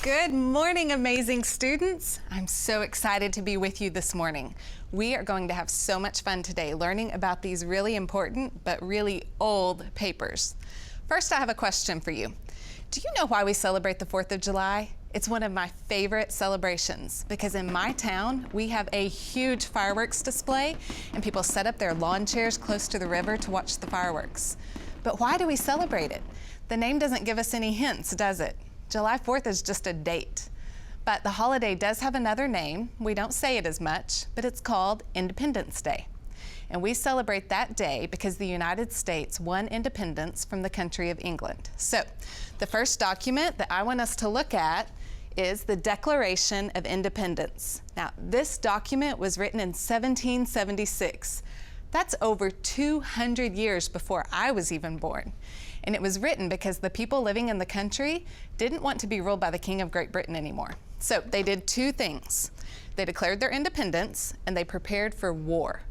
Good morning, amazing students. I'm so excited to be with you this morning. We are going to have so much fun today learning about these really important but really old papers. First, I have a question for you. Do you know why we celebrate the 4th of July? It's one of my favorite celebrations because in my town, we have a huge fireworks display and people set up their lawn chairs close to the river to watch the fireworks. But why do we celebrate it? The name doesn't give us any hints, does it? July 4th is just a date. But the holiday does have another name. We don't say it as much, but it's called Independence Day. And we celebrate that day because the United States won independence from the country of England. So the first document that I want us to look at is the Declaration of Independence. Now, this document was written in 1776. That's over 200 years before I was even born. And it was written because the people living in the country didn't want to be ruled by the King of Great Britain anymore. So they did two things. They declared their independence and they prepared for war.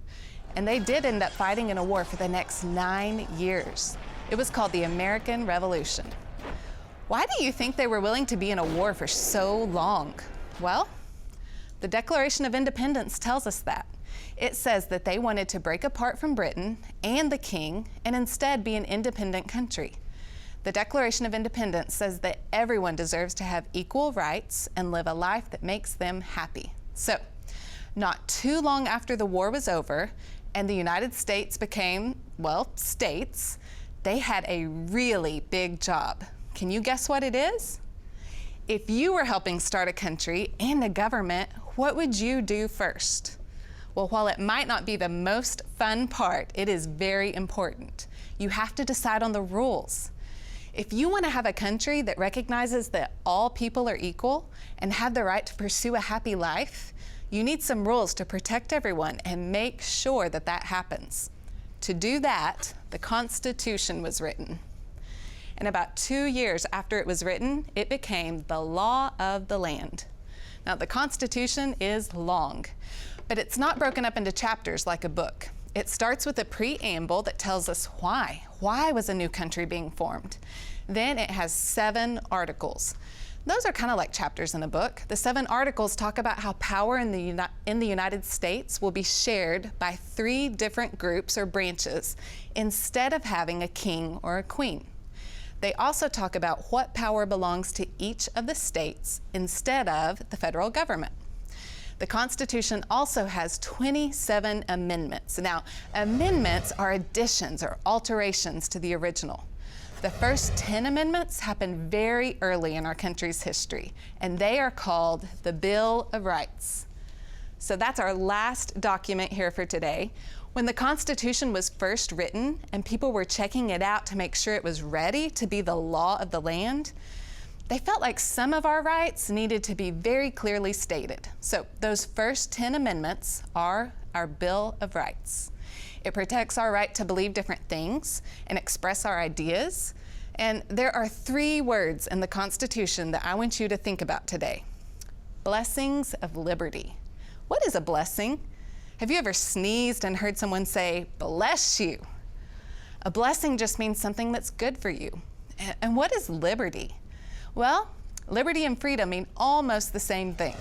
And they did end up fighting in a war for the next 9 years. It was called the American Revolution. Why do you think they were willing to be in a war for so long? Well, the Declaration of Independence tells us that. It says that they wanted to break apart from Britain and the king and instead be an independent country. The Declaration of Independence says that everyone deserves to have equal rights and live a life that makes them happy. So, not too long after the war was over and the United States became, well, states, they had a really big job. Can you guess what it is? If you were helping start a country and a government, what would you do first? Well, while it might not be the most fun part, it is very important. You have to decide on the rules. If you want to have a country that recognizes that all people are equal and have the right to pursue a happy life, you need some rules to protect everyone and make sure that that happens. To do that, the Constitution was written. And about 2 years after it was written, it became the law of the land. Now, the Constitution is long, but it's not broken up into chapters like a book. It starts with a preamble that tells us why. Why was a new country being formed? Then it has 7 articles. Those are kind of like chapters in a book. The 7 articles talk about how power in the United States will be shared by 3 different groups or branches instead of having a king or a queen. They also talk about what power belongs to each of the states instead of the federal government. The Constitution also has 27 amendments. Now, amendments are additions or alterations to the original. The first 10 amendments happened very early in our country's history, and they are called the Bill of Rights. So that's our last document here for today. When the Constitution was first written and people were checking it out to make sure it was ready to be the law of the land, they felt like some of our rights needed to be very clearly stated. So those first 10 amendments are our Bill of Rights. It protects our right to believe different things and express our ideas. And there are 3 words in the Constitution that I want you to think about today. Blessings of liberty. What is a blessing? Have you ever sneezed and heard someone say, "Bless you"? A blessing just means something that's good for you. And what is liberty? Well, liberty and freedom mean almost the same thing.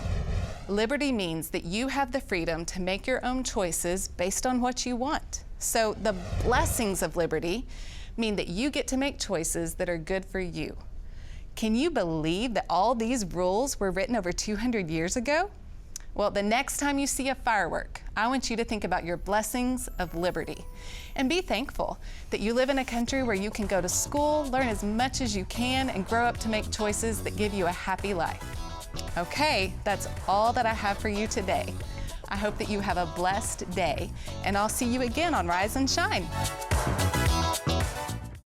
Liberty means that you have the freedom to make your own choices based on what you want. So the blessings of liberty mean that you get to make choices that are good for you. Can you believe that all these rules were written over 200 years ago? Well, the next time you see a firework, I want you to think about your blessings of liberty. And be thankful that you live in a country where you can go to school, learn as much as you can, and grow up to make choices that give you a happy life. Okay, that's all that I have for you today. I hope that you have a blessed day, and I'll see you again on Rise and Shine.